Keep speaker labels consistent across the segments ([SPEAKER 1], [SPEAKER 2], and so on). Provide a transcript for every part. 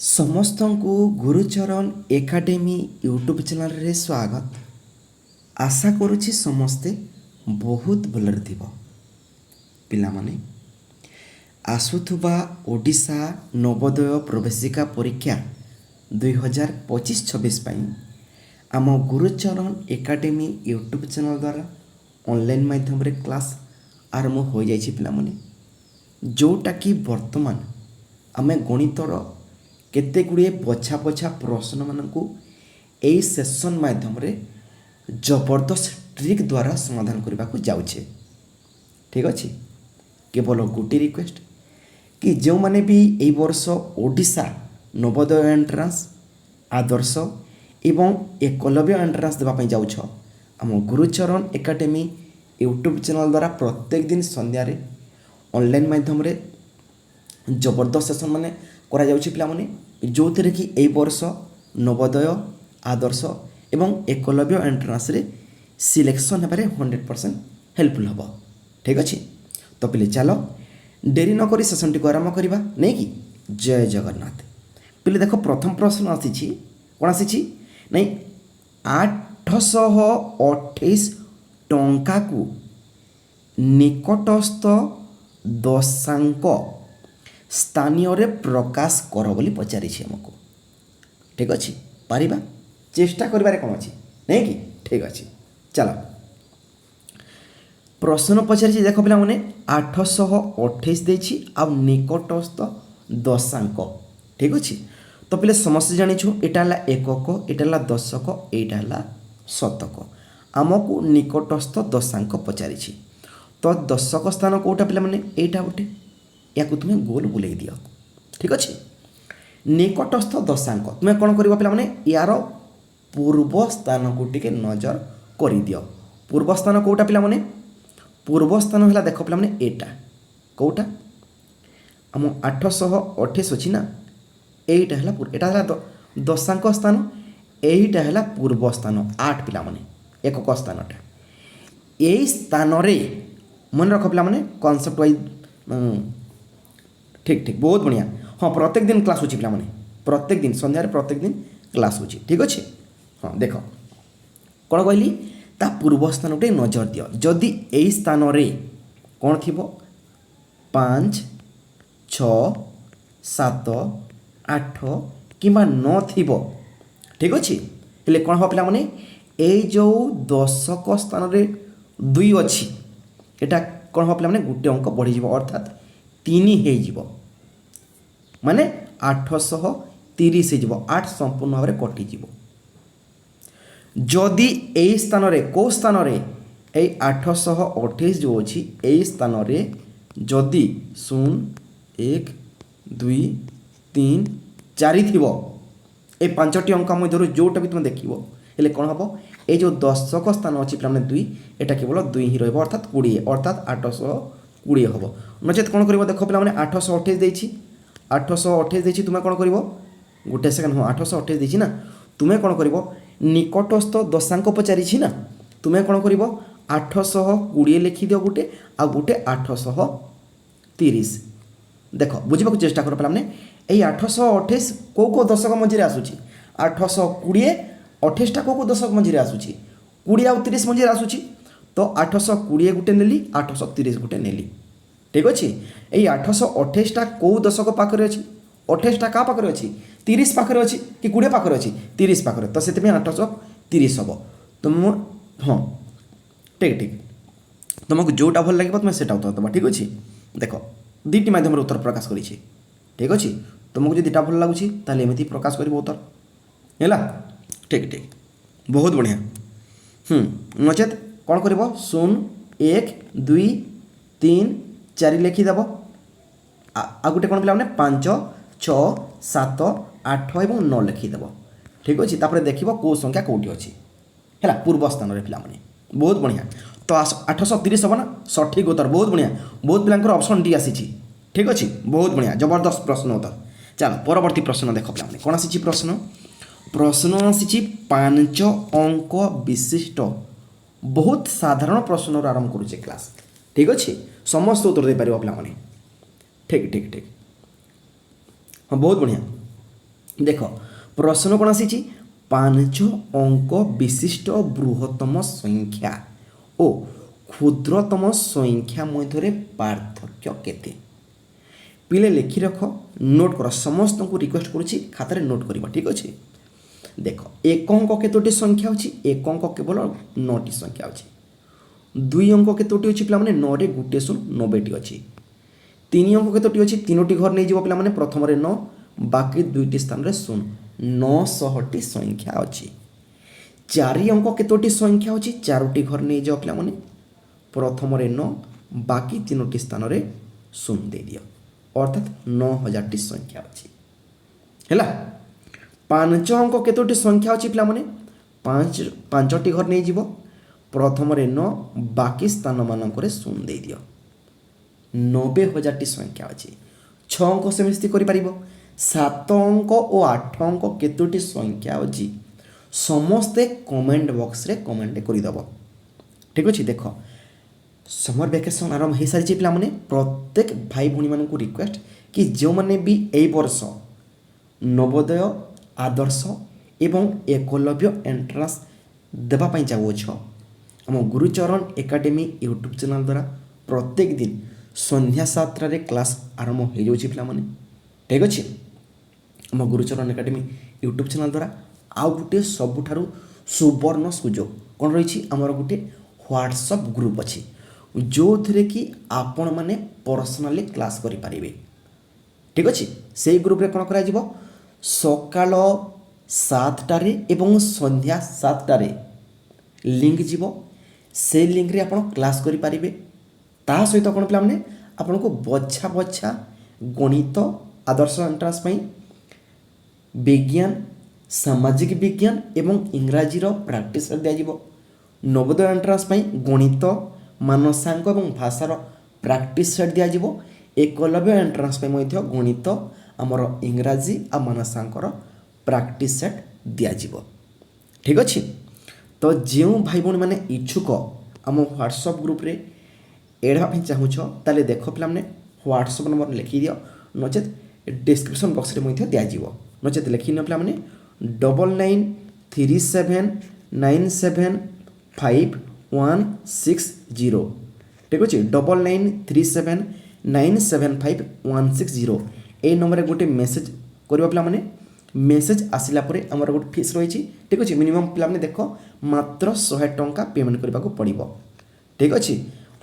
[SPEAKER 1] समस्त को Gurucharan academy YouTube channel रे स्वागत। आशा करुछि समस्ते बहुत भलरे थिबो। पिला माने आसुथुबा ओडिशा नवोदय प्रवेशिका परीक्षा 2025-26 पाई आम गुरुचरण एकाडेमी यूट्यूब चैनल द्वारा ऑनलाइन माध्यम रे क्लास आरंभ हो जाइछि। पिला माने जोटा कि वर्तमान आमे गणितर केते गुड़िए बछा बछा प्रश्न मानक यही सेसन माध्यम रे जबरदस्त ट्रिक द्वारा समाधान करने को जाऊे। ठीक अच्छे केवल गोटे रिक्वेस्ट कि जो माने भी यही वर्ष ओडिशा नवोदय एंट्रांस आदर्श एवं एकलव्य एंट्रांस देवाई जाऊछ आम गुरुचरण एकाडेमी यूट्यूब चैनल द्वारा प्रत्येक दिन संध्या ऑनलाइन माध्यम रे जबरदस्त सेसन माने करा जाउछि पिला माने जो थे कि यही वर्ष नवोदय आदर्श एवं एकलव्य एंट्रांस रे सिलेक्शन हेबारे 100% हेल्पफुल हम। ठीक अच्छे तो पिले चलो डेरी नक सेसन टी आरंभ करवा नहीं कि जय जगन्नाथ। पिले देख प्रथम प्रश्न आसी कौन आसी नहीं 828 टंका को निकटस्थ दशांक स्थानीय रे प्रकाश कर बोली पचारि आमको। ठीक अच्छे पारिबा चेष्टा करिबारे कौन अच्छी नहीं कि ठीक अच्छे चलो प्रश्न पचारि देख पिला माने 828 देछि आ निकटस्थ दशांक। ठीक अच्छे तो पिले समस्त जानिछु एटा हला एकक एटा हला दशक एटा हला शतक आमको निकटस्थ दशांक पचारि तो दशक स्थान कोटा पिला माने एटा गोटे या तुम्हें गोल बुलाई दियो। ठीक अच्छे निकटस्थ दशांक तुम्हें कौन कर पे मैंने यार पूर्व स्थान को टिके नजर कर दियो। पूर्व स्थान कौटा पिला माने पूर्व स्थान है देख पे मैंने एटा कौटा आम 828 अच्छी ना यहीटा है दशांक स्थान यहीटा है पूर्व स्थान 8 पिला माने एकक स्थानटा यही स्थान मन रख पे मैंने कनसेप्ट वाइज ठीक ठीक बहुत बढ़िया। हाँ प्रत्येक दिन क्लास होची पिला माने प्रत्येक दिन संध्यारे प्रत्येक दिन क्लास होची। ठीक अच्छे हाँ देख कौन कहली ता पूर्व स्थान गोटे नजर दियो जदि यही स्थान रे कौन थी 5 6 7 8 कि 9 थी। ठीक अच्छे हेले कौन हम पिला माने यही जो दशक स्थान रे 2 अच्छी एटा कौन हम पिला माने गोटे अंक बढ़ी जीवो अर्थात 3 हो माने 830 हो 8 संपूर्ण भाव में कटिज। जदि यही स्थान रे को स्थान रे यही 828 जो अच्छी यही स्थान रे जदि 0 1 2 3 4 थी ये 5टी अंक मध्य जोटा भी तुम देख हेले कौन हम ये जो दशक स्थान अच्छी पे 2 एटा केवल 2 ही रहा अर्थात 20 अर्थात 820 हम नचेत कौन कर देख पे मैंने 828 देछि 828 देछि तुम्हें कौन कर गोटे सेकेंड हाँ 828 देछि ना तुम्हें कौन कर निकटस्थ दशांक पचारि ना तुम्हें कौन कर 820 लिखि दियो गोटे आ गोटे 830 देख बुझा चेष्टा कर पे मैंने यही 828 कौ दशक मझे आसूँ 820 28टा कौ दशक मझे आसूँ 20 आ 30 मझे आसूँ तो 820 गोटे नेली 830 गोटे नेली। ठीक अच्छे यही 828टा कौ दशक पाखे अच्छी 28टा क्या पाखे अच्छी 30 पाखे अच्छी कि 20 पाखे अच्छी 30 पाखे तो से 830 हम तुम हाँ ठीक ठीक तुमको जोटा भल लगे तुम्हें सेटा उत्तर दबा। ठीक अच्छे देख दुईटी माध्यम उत्तर प्रकाश करी। ठीक अच्छे तुमको जो दुटा भल लगुच एमती प्रकाश कर उत्तर है। ठीक ठीक बहुत बढ़िया नचेत कौन कर 0 1 2 3 4 लिखिदेव आ गोटे कौन पे 5 6 7 8 और 9 लिखिदेव। ठीक अच्छे तापर देख कौ संख्या कौटी अच्छी है पूर्व स्थान पे पे बहुत बढ़िया तो 830 हम ना सठिक उत्तर बहुत बढ़िया बहुत पिलांकर ऑप्शन डी आसी। ठीक अच्छे बहुत बढ़िया जबरदस्त प्रश्न उत्तर। चलो परवर्ती प्रश्न देख पे कौन आसी प्रश्न प्रश्न आसी 5 अंक विशिष्ट बहुत साधारण प्रश्न आरंभ करुचे क्लास। ठीक अच्छे समस्त उत्तर दे पार पे ठीक ठीक ठीक हाँ बहुत बढ़िया देख प्रश्न कौन आसी 5 अंक विशिष्ट बृहत्तम संख्या ओ क्षुद्रतम संख्या मध्य पार्थक्य केते पिले लिखि रख नोट कर समस्त को रिक्वेस्ट करुच्ची खातार नोट कर ठीक अच्छे देख एक अंक केतोटी संख्या अच्छी एक अंक केवल 9टी संख्या अच्छी दुई अंक केतोटी अच्छी पे 9 रे गोटे शून्य 90टी अच्छी तीन अंक केतोटी अच्छी तीनोटी घर नहीं जीव पे प्रथम 9 बाकी दुईटी स्थान रे शून्य 900टी संख्या अच्छी चारि अंक केतोटी संख्या अच्छी चारोटी घर नहीं जाओ पे प्रथम 9 बाकी तीनोटी स्थान रे शून्य दे दियो अर्थात 9000टी संख्या अच्छी है 5 अंक केतोटी संख्या अच्छी पे पांचटी घर नहीं जीव प्रथम 9 बाकी स्थान मानक शून्य दे दियो 90,000टी संख्या अच्छी 6 अंक सेमिति कर 7 अंक और 8 अंक केतोटी संख्या अच्छी समस्ते कमेंट बॉक्स रे कमेंट करदेव ठीक अच्छे देख समर वैकेशन आरंभ हो सारी पे प्रत्येक भाई भौणी मान रिक्वेस्ट कि जो मैंने भी यही वर्ष नवोदय आदर्श एवं एकलव्य एंट्रांस देवाई चाहूछ आम गुरुचरण एकेडमी यूट्यूब चैनल द्वारा प्रत्येक दिन संध्या 7 क्लास आरंभ हो जाने ठीक अच्छे आम गुरुचरण एकेडमी यूट्यूब चैनल द्वारा आउ गोटे सबुठारु सुवर्ण सुजोग कौन रही आमर गोटे व्हाट्सएप ग्रुप अच्छी जो थे कि आपण मैंने पर्सनाली क्लास करें ठीक अच्छे से ग्रुप रे कौन करा सकाल 7टारे एवं संध्या 7टारे लिंक जीव से लिंक रे आपण क्लास करें ता सहित कौन पे आपन को बछा बछा गणित आदर्श एंट्रांस विज्ञान सामाजिक विज्ञान एवं इंग्राजीर प्राक्टिस दिज्व नवोदय एंट्रांस गणित मानसांक एवं भाषार प्राक्टिस सेट दिज्व एकलव्य एंट्रांस गणित आमर इंग्राजी आ मानसांकर प्राक्टिस सेट दिज्व ठीक अच्छे तो जो भाई भाई मैंने इच्छुक आम व्हाट्सएप ग्रुप रे एडा चाहूछ ताले देख पे व्हाट्सएप नंबर लिखि दियो नचेत डिस्क्रिप्शन बॉक्स रे दिज्व नचेत लिखि न पे 9937975160 ठीक अच्छे 9937975160 ये नंबर गोटे मेसेज करवा पे मेसेज आसला आमर गोटे फीस रही ठीक अच्छे मिनिमम पे देख मात्र 100 टंका पेमेंट करने को पड़ो ठीक अच्छे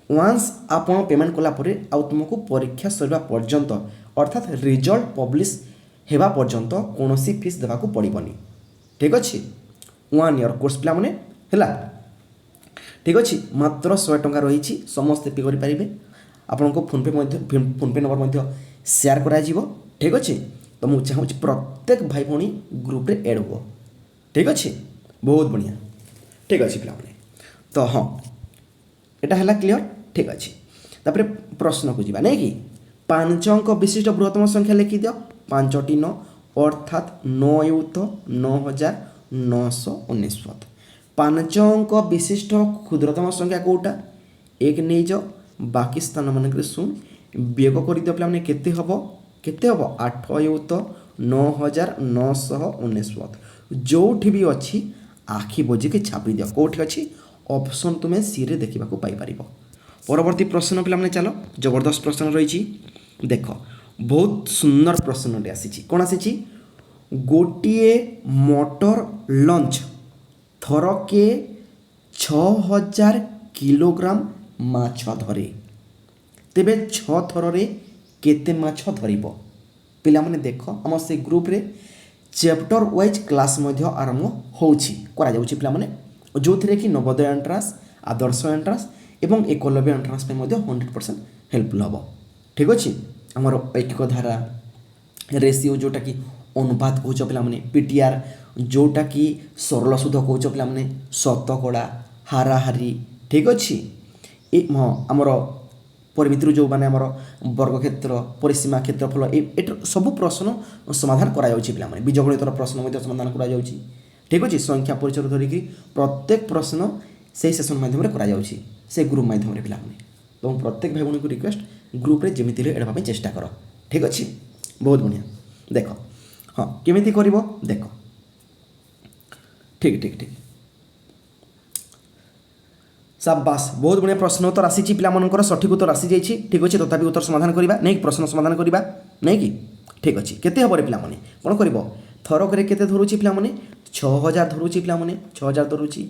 [SPEAKER 1] वन्स आप पेमेंट कलापर आउ तुमको परीक्षा सरवा पर्यंत अर्थात रिजल्ट पब्लिश हेबा पर्यंत कौन फीस देवाक पड़ोनी ठीक अच्छे 1 ईयर कोर्स पे है ठीक अच्छे मात्र 100 टंका रही समस्ते पे करेंगे आपन को फोनपे नंबर शेयर करा ठीक अच्छे तो मुझे चाहूँगी प्रत्येक भाई भौणी ग्रुप रे एड हुआ ठीक अच्छे बहुत बढ़िया ठीक अच्छे पे तो हाँ यहाँ है क्लीयर ठीक अच्छे तापर प्रश्न को जीवा नहीं कि 5 अंक विशिष्ट बृहत्तम संख्या लिखि दियो 5टी 9 अर्थात 9 युत 9999 5 अंक विशिष्ट क्षुद्रतम संख्या कौटा एक नहीं जाओ बाकी स्थान मानक शून्य वियोग कर दियो पे केते हम 8 युत 9999 जो भी अच्छी आखि बोझिके छापी दियो कौटी अच्छी ऑप्शन तुम्हें सी रे देखा पाइपर परवर्ती प्रश्न पे चलो जबरदस्त प्रश्न रही देख बहुत सुंदर प्रश्न आसी कौन आसी गोटे मोटर लंच थरके 6000 किलोग्राम माछ धरे तेबे 6 थरे केते माछ धरिबो पिला माने देख आम से ग्रुप रे चैप्टर वाइज क्लास आरंभ होउछि करा जाउछि पिला माने जो थे कि नवोदय एंट्रांस आदर्श एंट्रांस एवं एकलव्य एंट्रांस 100% हेल्पफुल हम ठीक अच्छे आमर ऐकिक धारा रेसीओ जोटा कि अनुपात कौच पे पीटीआर जोटा कि सरल सुध कौच पे शतकड़ा हाराहारी ठीक अच्छे हाँ आमर परिमिति जो मैंने वर्ग क्षेत्र परिसीमा क्षेत्रफल ये सब प्रश्न समाधान कराने बीजगणितर प्रश्न समाधान करा ठीक अच्छे संख्या परिचय धरिकी प्रत्येक प्रश्न से सेसन माध्यम से ग्रुप माध्यम पे तो प्रत्येक भाई भाई को रिक्वेस्ट ग्रुप रे जमी एडवाई चेष्टा कर ठीक अच्छे बहुत बढ़िया देख हाँ केमिति करिवो देख ठीक ठीक ठीक शाबाश बहुत बढ़िया प्रश्न उत्तर आसी पिलाମାନଙ୍କର सठिक उत्तर आसी जाइए ठीक अच्छे तथापि उत्तर समाधान करवा नहीं प्रश्न समाधान करवा नहीं कि ठीक अच्छे केते हबरे पिलामाने कौन कर थरक केते धरुची पिलामाने 6000 धरुची पिलामाने 6000 धरुची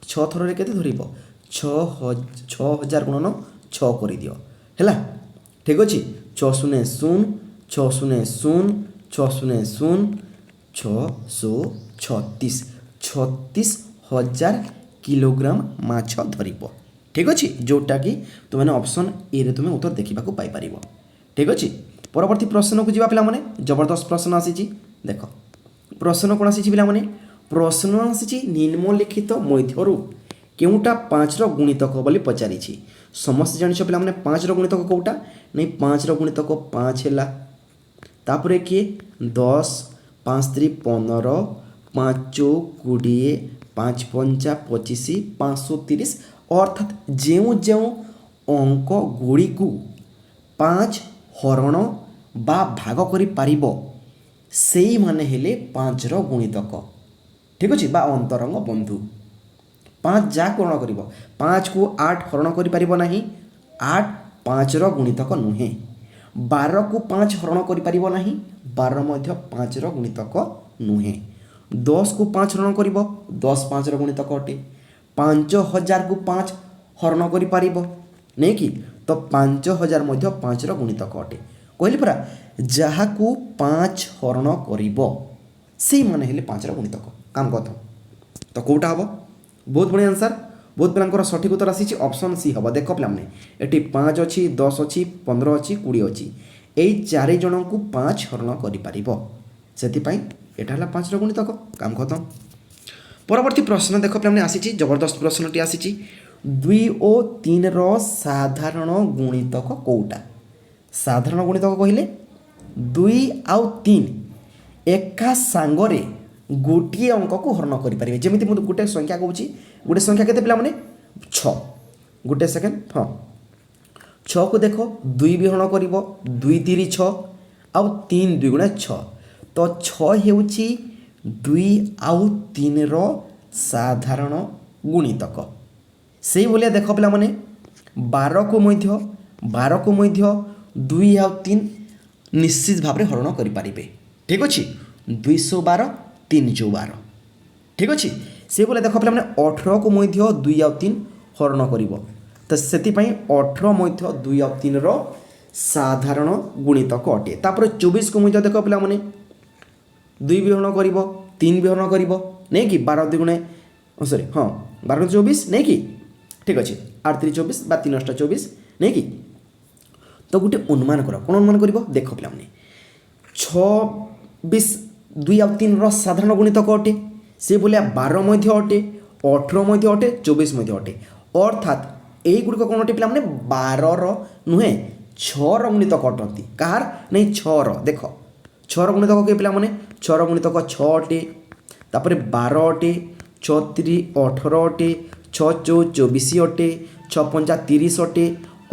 [SPEAKER 1] 6 थर रे केते धरिबो 6000 गुणन 6 कर दियो हैला ठीक अच्छे 6 शून्य शून्य 6 शून्य शून्य 6 शून्य शून्य 636 36,000 किलोग्राम माछ धरिब ठीक अच्छे जोटा कि तुमने ऑप्शन ए रे तुम्हें उत्तर देखा पाइपर ठीक अच्छे परवर्ती प्रश्न को जी पे जबरदस्त प्रश्न आसी देख प्रश्न कौन आसी पे प्रश्न आसी निम्नलिखित मध्यरु केउटा 5 गुणितक बोली पचारि समस्त जान पे 5 गुणितक कौटा नहीं 5 गुणितक 5 है तापर किए 10 5 3 15 5 20 5 5 25 530 अर्थात जो जो अंक गुड़ी को 5 हरण बा भाग करि पारिबो सेई माने हेले 5 रो गुणितक ठीक अछि बा अंतरंग बंधु 5 जा कोण करिवो 5 को 8 हरण करि पारिबो नाही 8 5 रो गुणितक नुहे 12 को 5 हरण करि पारिबो नाही 12 मध्ये 5 रो गुणितक नुहे 10 को 5 हरण करिवो 10 5 रो गुणितक अटे 5000 को 5 हरण करि पारिबो नै कि तो 5000 मध्ये 5 रो गुणितक अटे कहली परा जहा को 5 हरण करिवो से माने हेले 5 रो गुणितक काम कथ तो कोटा हबो बहुत बढ़िया आंसर बहुत पिलांकर सठिक उत्तर आसी ऑप्शन सी हबो देखो पिला माने एटी 5 अछि 10 अछि 15 अछि 20 अछि एई चारि जण को 5 हरण करि पारिबो सेति पई एटा हला 5 रो गुणितक काम खत्म परवर्ती प्रश्न देखो पे हमने आसी जबरदस्त प्रश्नटी आसी 2 और 3 रो साधारण गुणितक कोटा साधारण गुणितक कहले 2 आउ 3 एका सांगरे गोटे अंक को हरण करि परिबे जेमिति मु गोटे संख्या कहूची गोटे संख्या केते पिला माने 6 गोटे सेकंड हां 6 को देखो 2 भी हरण करिवो 2 3 6 आउ 3 2 गुणा 6 तो 6 हेउची 2 आउ 3 रो साधारण गुणितक से बोलिया देखो पिला माने 12 को मध्य 2 आउ 3 निश्चित भाव में हरण करि पारिबे ठीक अछि 212 312 ठीक अछि से बोले देखो पिला माने 18 को मध्य 2 आउ 3 हरण करिवो तो सेति पई 18 मध्य 2 आउ 3 रो साधारण गुणितक अटे तापर 24 को मध्य देखो पिला माने 2 भी हरण करिवो 3 भी हरण करिवो नै कि 12 दुगुणे सॉरी हां 12 24 नै कि ठीक अछि 8 3 24 बा 3 8 24 नै कि तो गुटे अनुमान करो कोन अनुमान करिवो देखो पिला माने 26 2 आउ 3 रो साधारण गुणितक अटे से बोलिया 12 मध्य अटे 18 मध्य अटे 24 मध्य अटे अर्थात एई गुडको कोन अटे पिला माने 12 रो नुहे 6 रो गुणितक अटंती कार नै 6 रो देखो 6 रो गुणितक के पिला माने 6 रो गुणितक 6 अटे तापर 12 अटे 6 3 18 अटे 6 4 24 अटे 6 5 30 अटे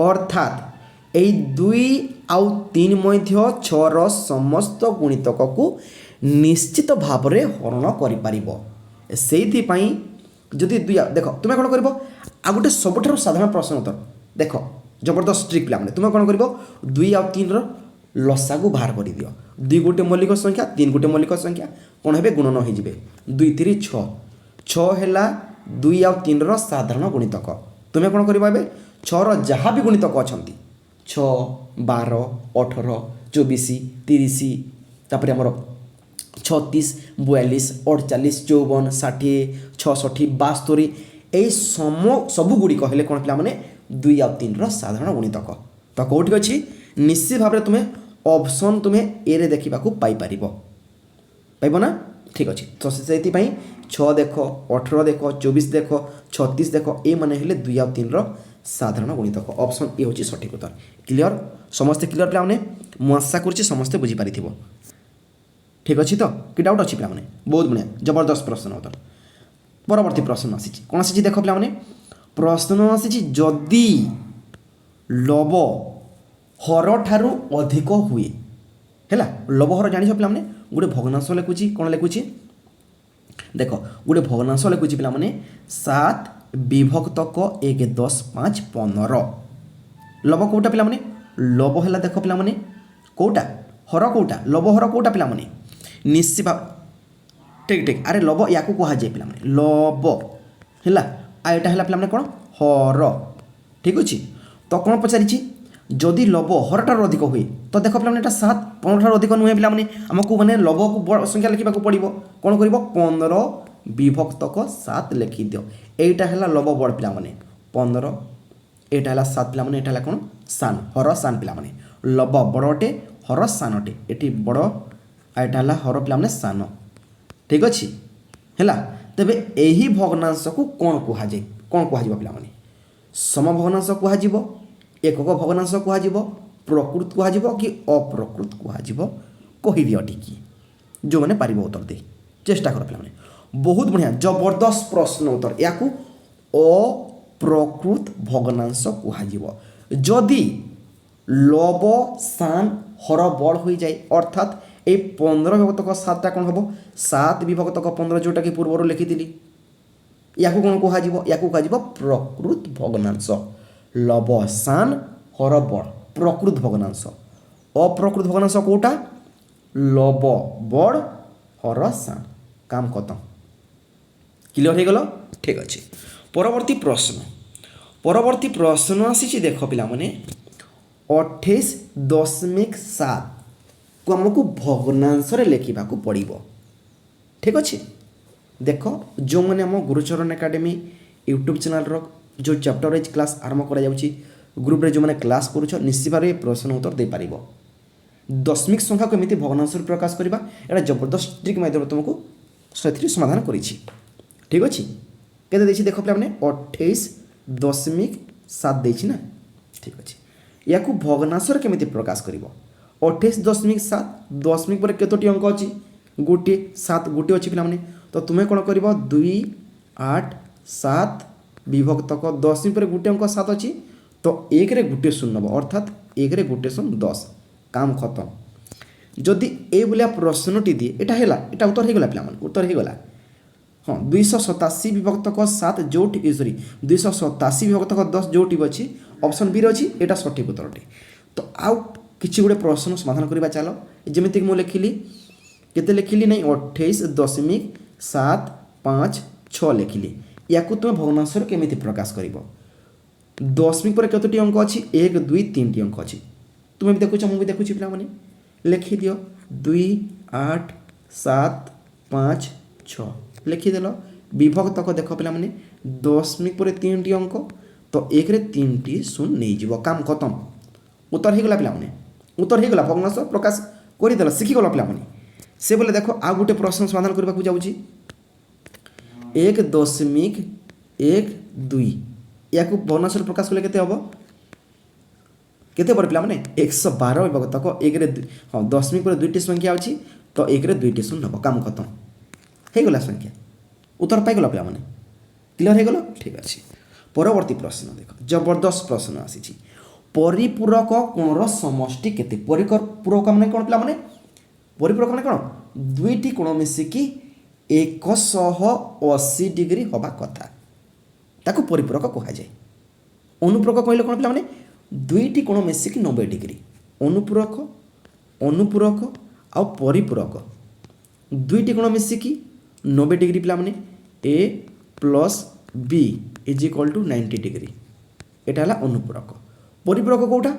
[SPEAKER 1] अर्थात एई 2 आउ 3 मध्य 6 रो समस्त गुणितक को निश्चित भाव में हरण करि पारिबो सेइथि पई जदि 2 देखो तुमे कोन करबो आ गुटे सबठार साधारण प्रश्न उत्तर देखो जबरदस्त ट्रिक पिला माने तुमे कोन करबो 2 आउ 3 रो लसा को बाहर कर दियो 2 गोटे मौलिक संख्या 3 गोटे मौलिक संख्या कोन हेबे गुणन होई जिवे 2 3 6 6 हैला 2 आउ 3 रो साधारण गुणितक तुमे कोन करबो एबे 6 रो जहा भी गुणितक अछंती 6 12 18 24 30 तापर हमर 36 42 48 54 60 66 72 ए सबु गुड़ी कहले कोन पिला माने 2 आउ 3 रो साधारण गुणितक तो कोठी अछि निश्चित भाव में तुम्हें ऑप्शन तुम्हें ए रे देखा पाई पाइब ना ठीक अच्छे तो से 6 देख 18 देख 24 देख 36 देख ए माने हेले 2 आउ 3 रो साधारण गुणितक ऑप्शन ए होची सठिक उत्तर क्लियर समस्त क्लियर पिला माने मु आशा करछि समस्त बुझी पारिथिबो ठीक अच्छे तो कि डाउट अच्छी पिला माने बहुत बढ़िया जबरदस्त प्रश्न उत्तर परवर्ती प्रश्न आसी कौन आसी देख पिला माने प्रश्न आसी जदि लव हर ठारू अधिक हुए है लबहर जान पे गोटे भग्नांश लिखुची कौन लिखुची देख गोटे भग्नांश लिखुची पे 7 विभक्त क 1 10 5 15 लब कौटा पे लब है देख पे कौटा हर कौटा लब हर कौटा पे निश्चित भाव ठीक ठीक अरे लब या कहुए पे लब है यहाँ है पे कौन हर ठीक अच्छे तो कौन पचारि जदि लब हरटार अधिक हुए तो देख पे 7 15 अधिक नुहे पे आमको मैंने लब को संख्या लिखा पड़ो कौन कर 15 विभक्त क 7 लिखि दियो एटा है लब बड़ पे 15 एटा है 7 पे एटा है कौन सान हर सान पे लब बड़टे हर सानटे ये बड़ एटा है हर पे सान ठीक अच्छे है तेरे यही भग्नांश को कौन कहुए कौन कहुए पे सम भग्नांश कहुए एकक भग्नांश कहुए प्रकृत कहुए कि अप्रकृत कहुए कहीदियो टी जो मैंने पार उत्तर दे चेष्टा कर पे बहुत बढ़िया जबरदस्त प्रश्न उत्तर या अप्रकृत भग्नांश कहुए जदि लब सान हर बड़ हो जाए अर्थात ये 15 विभक्त 7टा कौन हम 7 विभक्त 15 जोटा कि पूर्व लिखी या कौन कहुए या कहुए प्रकृत भग्नांश लब सान हर बड़ प्रकृत भग्नांश अप्रकृत भग्नांश कौटा लब बड़ हर सान काम खत्म क्लियर हो गल ठीक अच्छे परवर्ती प्रश्न आसी देख पे 28.7 को आमको भग्नांश लिखा पड़ो ठीक अच्छे देख जो मैंने आम गुरुचरण एकेडमी यूट्यूब चैनल जो चैप्टर वाइज क्लास आरंभ करा ग्रुप रे जो मैंने क्लास करुछ निश्चित भाव प्रश्न उत्तर दे पार दशमिक संख्या को एमती भग्नांश प्रकाश करवा एटा जबरदस्त ट्रिक माध्यम तुमको से समाधान करी ठीक अच्छे के देख पे 28.7 देना ठीक अच्छे या भग्नांश केमी प्रकाश कर 28.7 दशमिक पर कतोटी अंक अच्छी गोटे 7 गोटे अच्छी पे तो तुम्हें कौन कर 2 8 7 विभक्त क दशमिक पर गोटे अंक 7 अच्छी तो 1 रे गोटे शून्य नब अर्थात 1 रे गोटे शून्य 10 काम खत्म जदि ए भाया प्रश्नटी दिए एटा है एटा उत्तर हो गला पे उत्तर हो गला हाँ 287 विभक्त क 7 जो सॉरी 287 विभक्त क 10 जो अच्छी ऑप्शन बी अच्छी एटा सठिक उत्तर अटे तो आउ किसी गोटे प्रश्न समाधान करवा चलो जमीक मुझे लिखिली केते लिखिली नहीं 28.756 लिखिली या तुम भग्नांश केमी प्रकाश कर दशमिक पर कतोटी अंक अच्छी 1 2 3 टी अंक अच्छी तुम्हें भी देखुच मुझे देखुची पे लिखि दियो 2 8 7 5 6 लिखिदेल विभक्त को देख पे दशमिक पर 3 टी अंक तो 1 रे 3 टी शून्य नहीं जीव काम खत्म उत्तर हो गला पे उत्तर हो गला भग्नांश प्रकाश करदेल शिखिगल पे से बोले देख आ गोटे प्रश्न समाधान करने को जाऊँगी 1.12 या भग्नांश प्रकाश कले केते हम केते पर पे 112 विभक्त को 1 रे हाँ दशमिक पर 2टी संख्या अच्छी तो 1 रे 2टी शून्य हम काम खत्म हो गला संख्या उत्तर पाईगल पे क्लियर हो गल ठीक अच्छे परवर्ती प्रश्न देख जबरदस्त प्रश्न आसी परिपूरक कोणर समष्टि केते परिपूरक माने कौन पे परिपूरक माने कौन दुईटी कोण मिसिकी 180 डिग्री हवा कथा ताको परिपूरक कहुए अनुपूरक कहले कौन पे दुईटी कोण मिसिकी 90 डिग्री अनुपूरक अनुपूरक आ परिपूरक दुईटी कोण मिसिकी 90 डिग्री पे A plus B is equal to 90 degree एटा है अनुपूरक परिपूरक कौटा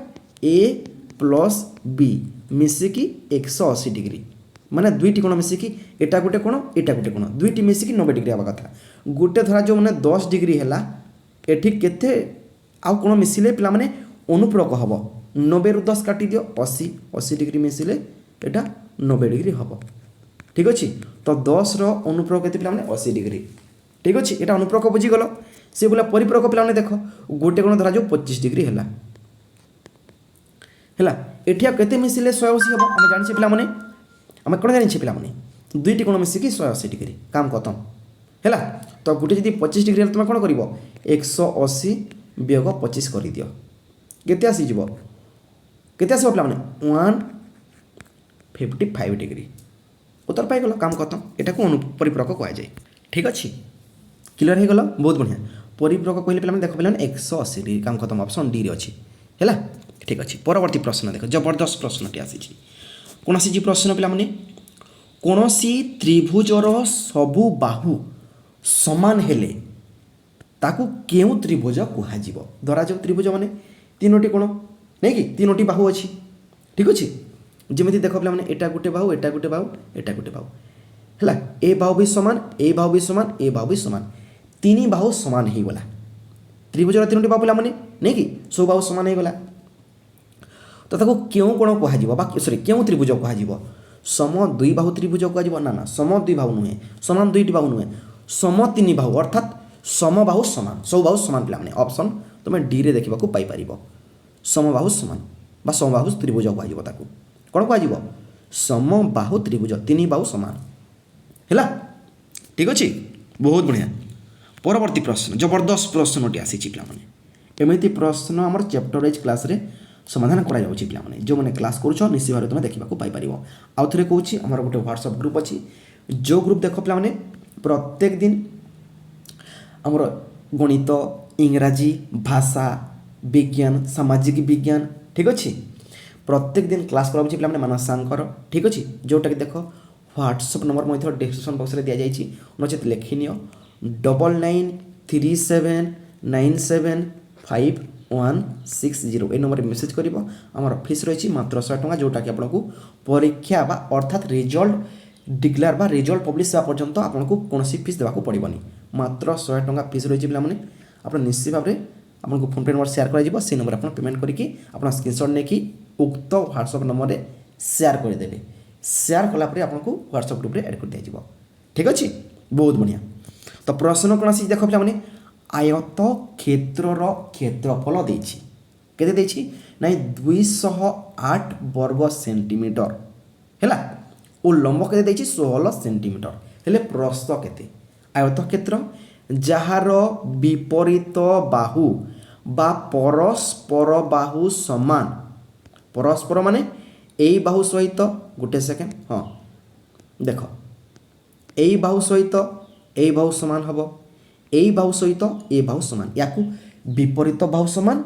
[SPEAKER 1] ए प्लस बी मिसिकी 180 डिग्री माने दुईटी कोण मिसिकी एटा गोटे कोण एटा गोटे कोण दुईटी मिसिकी 90 डिग्री हवा कथा गोटे धरा जो मैंने 10 डिग्री है एठी केते आउ कोण मिसिले पिला माने अनुपूरक हम 90 रु 10 काटी दियो 80 डिग्री मिसिले एटा 90 डिग्री हम ठीक अच्छे तो 10 अनुपूरक केते पिला माने 80 डिग्री ठीक अच्छे एटा अनुपूरक बुझीगल से बोला परिपूरक पिला देख गोटे कोण धरा जो 25 डिग्री है एठिया केते मिसिले 180 हम आम जानी पिला माने आम कौन जानी पिला माने दुईटी कोण मिसिकी 180 डिग्री काम खत्म है तो गोटे जब 25 डिग्री तुम कौन कर 180 वियोग 25 कर दियो केते आसीज केते आसो पे 1 55 डिग्री उत्तर पाइगल काम खत्म एटा को परिपूरक कह जाए ठीक अच्छे क्लियर हो गला बहुत बढ़िया परिपूरक कहले पे देख पे 180 डिग्री काम खत्म ऑप्शन डी रे अच्छी है ठीक अच्छे परवर्ती प्रश्न देख जबरदस्त प्रश्नटी आसी कौन आसी प्रश्न पे कौन सी त्रिभुजर सबु बाहु समान हेले ताकू केउ त्रिभुज कहुब धरा जाऊ त्रिभुज माने तीनोटी कोण नहीं कि तीनोटी बाहु अच्छी ठीक अच्छे जमी देख पे एटा गोटे बाहु एटा गोटे बाहु एटा गोटे बाहु है ए बाहु भी समान ए बाहु भी समान ए बाहु भी समान तीन बाहु समान हो गला त्रिभुजर तीनोटी बाहु पे नहीं कि सब बाहु समान हो गला तो ताको क्यों कोण कह सॉरी क्यों त्रिभुज कह सम दुई बाहु त्रिभुज कह ना सम दुई बाहु नुहे समान दुईटी बाहु नुहे सम तीन बाहु अर्थात सम बाहु समान सब बाहु समान पे ऑप्शन तुम डी रे देखा पाइपर सम बाहु समान बा सम बाहु त्रिभुज कह कौन कह सम बाहु त्रिभुज तीन बाहु समान है ठीक अच्छे बहुत बढ़िया परवर्ती प्रश्न जबरदस्त प्रश्नटी आसी पे एमती प्रश्न आम चैप्टर वाइज क्लास रे समाधान करा जाउछि पिला माने जो माने क्लास करूछ निश्चित भाव तुम देखा पाई परिबो आउ थरे कहूछि हमर गोटे व्हाट्सएप ग्रुप अछि जो ग्रुप देख पिला माने प्रत्येक दिन हमर गणित इंग्राजी भाषा विज्ञान सामाजिक विज्ञान ठीक अच्छे प्रत्येक दिन क्लास कराउछि पिला माने मानस सांकर ठीक अच्छे जोटा कि देख व्हाट्सएप नंबर मध्य डिस्क्रिप्शन बॉक्स रे दिया जाइछि नचेत लेखिनियो 9937975160 ए नंबर मेसेज कर आमर फीस रही मात्र 100 टका जोटा कि आपको परीक्षा बा अर्थात रिजल्ट डिक्लेयर बा रिजल्ट पब्लिश होगा पर्यंत आपको कौन फीस देवाक पड़ोनी मात्र 100 टका फीस रही पे आप निश्चित भाव में आपको फोन पे नंबर शेयर कर से नंबर आप पेमेंट करके स्क्रीनशॉट नहीं उक्त व्हाट्सएप नंबर शेयर करदे शेयर कलापर आपको व्हाट्सएप ग्रुप में एड कर दिया ठीक अच्छे बहुत बढ़िया तो प्रश्न कौन आसी देख पे आयत क्षेत्रर क्षेत्रफल केते देछि नाई 208 वर्ग सेंटीमीटर है और लंब केते देछि 16 सेंटीमीटर हेले प्रस्थ केते आयत क्षेत्र जार विपरीत बाहु बा परस्पर बाहु समान परस्पर माने एई बाहु सहित गोटे सेकेंड हाँ देख एई बाहु सहित ए बाहु समान हम ए बाहु सहित ए बाहु समान या विपरीत बाहु समान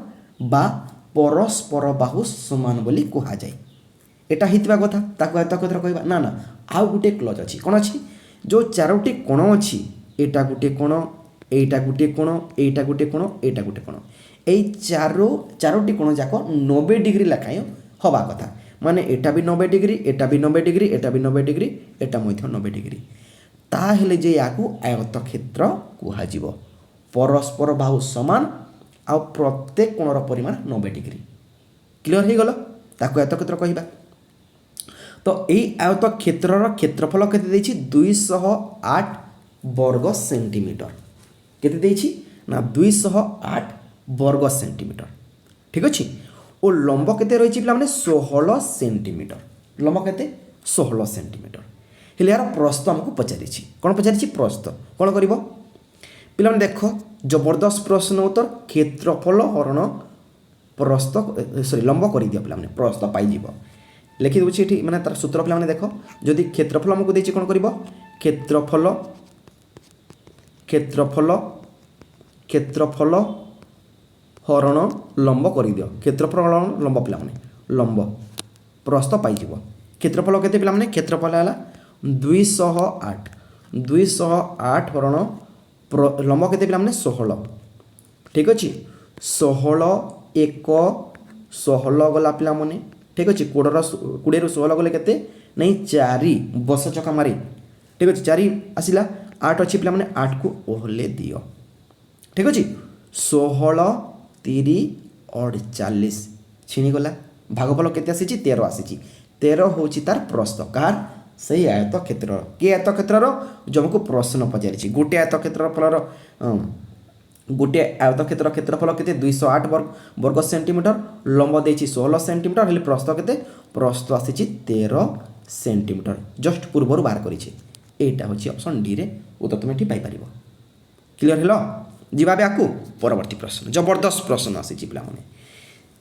[SPEAKER 1] बा परस्पर बाहु समान बोली कह जाए एटा हितबा कथा ताको आयत क्षेत्र कहबा ना ना आउ गोटे क्लज अछि कोन अछि जो चारोटी कोण अछि एटा गोटे कोण एटा गोटे कोण एटा गोटे कोण एटा गोटे कोण ए चारोटी कोण जाक 90 डिग्री लखाय हवा कथा माने एटा भी 90 डिग्री एटा भी 90 डिग्री एटा भी 90 डिग्री एटा मध्य 90 डिग्री ताहेले जे याकू आयत क्षेत्र कह परस्पर बाहु समान आ प्रत्येक कोणर परिमाण 90 डिग्री क्लियर हो गला ताको आयत क्षेत्र कहबा तो यही आयत क्षेत्रर क्षेत्रफल केते देछि 208 वर्ग सेंटीमीटर केते देछि ना 208 वर्ग सेंटीमीटर ठीक अछि और लंब केते रहिछि पिला माने 16 सेंटीमीटर लंब केते 16 सेंटीमीटर हेले यार प्रस्थ हमको पचारि कौन पचारि प्रस्थ कौन कर पे देख जबरदस्त प्रश्न उत्तर क्षेत्रफल हरण प्रस्थ सॉरी लंब कर दिया पे प्रस्थ पाई लिखि दूसरी ये मैंने तार सूत्र पे देख जदि क्षेत्रफल आमको देछि कौन कर क्षेत्रफल क्षेत्रफल क्षेत्रफल हरण लंब कर दियो क्षेत्रफल हरण लंब पे लंब प्रस्थ पाई क्षेत्रफल केते पे क्षेत्रफल है 208 हरण लंब केते पे 16 ठीक अच्छे 16 एक 16 गला पिला मने ठीक अच्छे 20 रु 16 गले केते नहीं 4 बस चका मारी ठीक अच्छे 4 आसिला 8 अच्छी पिला मने 8 को ओहले दियो ठीक अच्छे 16 30 और 40 छिणी गला भागफल केते आसी 13 आसी 13 होची तार प्रस्थ कार सही आयत क्षेत्र के आयत क्षेत्र जो हमको प्रश्न पचारि गोटे आयत क्षेत्रफल गोटे आयत क्षेत्र क्षेत्रफल केते 208 वर्ग सेंटीमीटर लंब देछि 16 सेंटीमीटर हेले प्रस्थ केते प्रस्थ आसी 13 सेंटीमीटर जस्ट पूर्व बाहर करिछि एटा होछि ऑप्शन डी रे उत्तर तुम एठी पाई परिबो क्लियर हेलो जिबाबे आकु परवर्ती प्रश्न जबरदस्त प्रश्न आसी पिला माने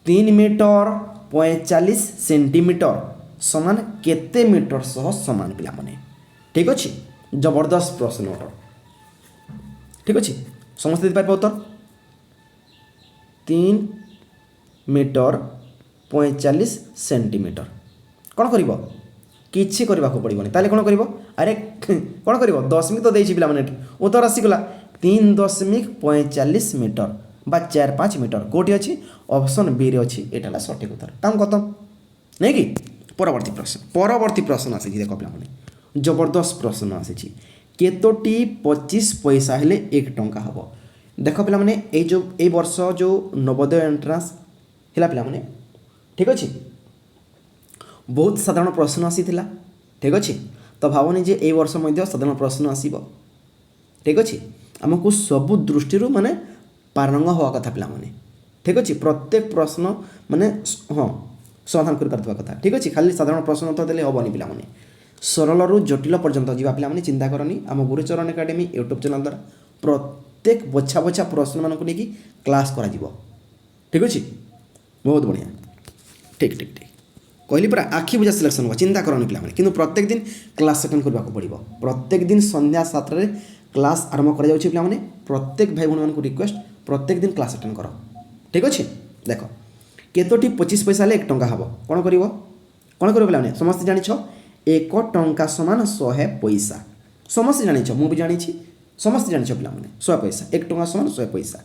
[SPEAKER 1] 3 मीटर 45 सेंटीमीटर समान केते मीटर सह समान पिलाने ठीक अच्छे जबरदस्त प्रश्न अटर ठीक अच्छे समस्त दे उत्तर 3 मीटर 45 सेंटीमीटर कौन कर किसी करने को पड़ोनी ताले कौन कर अरे कौन कर दशमिक तो देती पे उत्तर आसीगला 3.45 मीटर बा 4-5 मीटर कौटी अच्छी ऑप्शन बी रे अच्छी यहाँ सठिक उत्तर काम खत्म नहीं कि परवर्ती प्रश्न आसी देख पे जबरदस्त प्रश्न आसी केतोटी 25 पैसा हेले 1 टंका हम देख पे जो ए वर्ष जो नवोदय एंट्रांस है पे ठीक अच्छे बहुत साधारण प्रश्न आसीला ठीक अच्छे तो भावनी जे ए वर्ष साधारण प्रश्न आसब ठीक अच्छे आमको सबु दृष्टि माने पारंग हवा कथा पे ठीक अच्छे प्रत्येक प्रश्न माने हाँ समाधान कर कथा ठीक अच्छे खाली साधारण प्रश्न उत्तर देले हेनी पे सरल जटिल पर्यंत जी पे चिंता करनी आम गुरुचरण एकाडेमी यूट्यूब चैनल द्वारा प्रत्येक बछा बछा प्रश्न मानक लेकिन क्लास करा ठीक अच्छे बहुत बढ़िया ठीक ठीक ठीक कहली पूरा आखि बुझा सिलेक्शन हो चिंता करनी पे कि प्रत्येक दिन क्लास अटेंड करने पड़ो प्रत्येक दिन संध्या 7 क्लास आरंभ कर पे प्रत्येक भाई भूँ रिक्वेस्ट प्रत्येक दिन क्लास अटेंड कर ठीक अच्छे देख केतोटी 25 पैसा 1 टंका हम कौन कर पे समस्त जान 1 टंका समान 100 पैसा समस्त जान मुझे जानी समस्त जान पे 100 पैसा 1 टंका समान 100 पैसा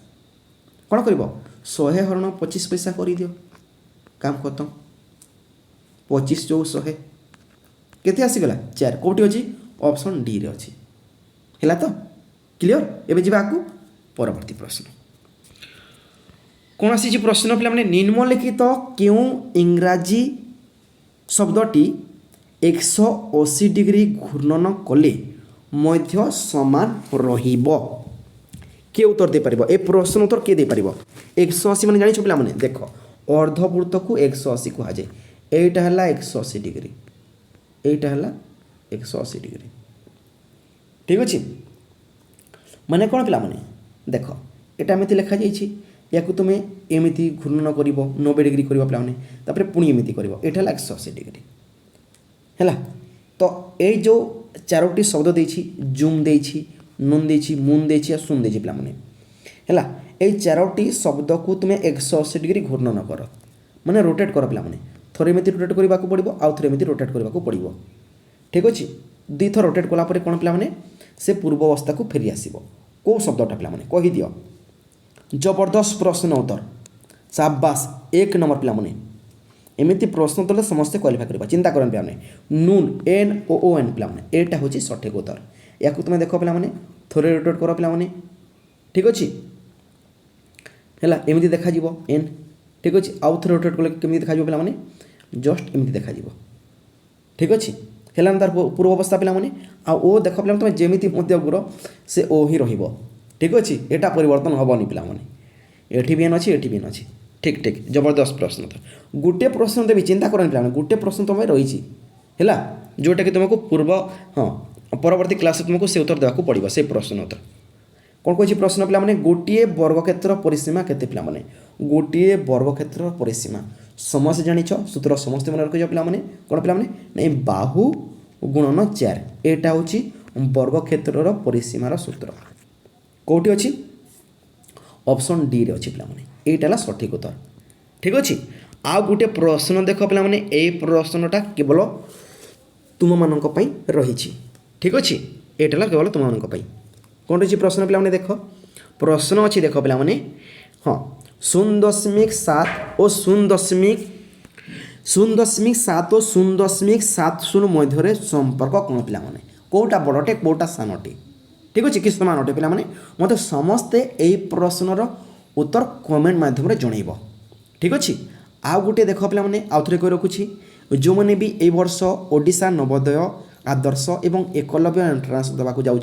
[SPEAKER 1] कौन कर 100 हरण 25 पैसा कर दियो काम खत्म 25 जो 100 केते आसीगला 4 कौटी अच्छी ऑप्शन डी रे अच्छी है तो क्लियर एवं जी आगे परवर्ती प्रश्न कौन आसी प्रश्न पे निम्नलिखित क्यों इंग्राजी शब्दटी 180 डिग्री घूर्णन कले मध्य समान रहिबो किए उत्तर दे पारिबो ए प्रश्न उत्तर किए दे पारिबो 180 माने जानि छ पे देख अर्धवृत्त को 180 कह जाए एटा है 180 डिग्री एटा है 180 डिग्री ठीक अच्छे माने कौन पिला माने देख एटा एमती लिखा जाइए या तुम्हें एमती घूर्णन कर 90 डिग्री कर पे पुणी एमती कर एटा 180 डिग्री है तो ये जो 4टी शब्द देछि जूम देछि नून देछि मून देछि सुन देछि पिला माने है ये 4टी शब्द को तुम्हें 180 डिग्री घूर्णन कर माने रोटेट कर पिला माने थोड़े एमती रोटेट करने को पड़ो आउ थे एमती रोटेट करने को पड़ो ठीक अच्छे 2 थर रोटेट कलापर कौन पे से पूर्व अवस्था को फेरी आसो कौ शब्दटा पे कही दियो जबरदस्त प्रश्न उत्तर शाबाश 1 नंबर पे एमती प्रश्न उत्तर समस्ते क्वालिफाई करवा चिंता करन पे नून NOON पे यहाँ हूँ सठिक उत्तर या तुम देख पे थोड़े रोटेट कर पे ठीक अच्छे है एमती देखा एन ठीक अच्छे आउ थे रोटेट कले केमी देखा पे जस्ट एमती देखा ठीक अच्छे है तार पूर्व अवस्था पे ओ देख पे तुम जमी गुर से ओ ही ठीक अच्छे यहाँ परिवर्तन हेनी पे एटी भी एन अच्छी एटी भी एन अच्छी ठीक ठीक जबरदस्त प्रश्न था गोटे प्रश्न देवी चिंता करनी पे गोटे प्रश्न तुम रही है जोटा कि तुमको पूर्व हाँ परवर्ती क्लास तुमको से उत्तर देवाक पड़ो से प्रश्न उत्तर कौन कही प्रश्न पे गोटे वर्गक्षेत्र परिसीमा केते पे गोटे वर्गक्षेत्र परिसीमा समस्त जानी सूत्र समस्त मन रखिज पे कौन पे नहीं बाहु गुणन 4 यहाँ हूँ वर्गक्षेत्र परिसीमार सूत्र कौटी अच्छी ऑप्शन डी रे अच्छी पे यहाँ सठिक उत्तर ठीक अच्छे आउ गोटे प्रश्न देख पे ये प्रश्नटा केवल तुम मान रही ठीक अच्छे यहाँ केवल तुम मान कौन रही प्रश्न पे देख प्रश्न अच्छी देख पे हाँ 0.7 और 0.7 और 0.70 मध्य संपर्क कौन पे कौटा बड़टे कौटा सानटे ठीक अच्छे कि समान अटे पे मत समस्ते यही प्रश्नर उत्तर कमेंट मध्यम जनइब ठीक अच्छे आउ गोटे देख पे आउ थे कही रखुच्छी जो मैंने भी ए वर्ष ओडिशा नवोदय आदर्श एवं एकलव्य एंट्रांस देवाक जाऊँ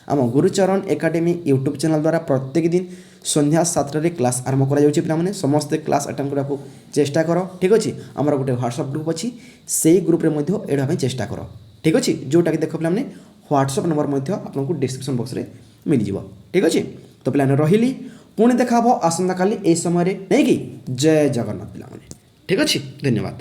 [SPEAKER 1] आम गुरुचरण एकाडेमी यूट्यूब चैनल द्वारा प्रत्येक दिन संध्या 7 क्लास आरंभ कर समस्ते क्लास अटेंड करने चेष्टा कर ठीक अच्छे आमर गोटे व्हाट्सएप ग्रुप अच्छी से ग्रुप में एढ़ा चेष्टा कर ठीक अच्छे जोटा कि देख पे व्हाट्सएप नंबर आपको डिस्क्रिप्शन बॉक्स में मिल जाव ठीक अच्छे तो पे रही पुणी देखा आसंता काली ए समय नहीं कि जय जगन्नाथ पे ठीक अच्छे धन्यवाद।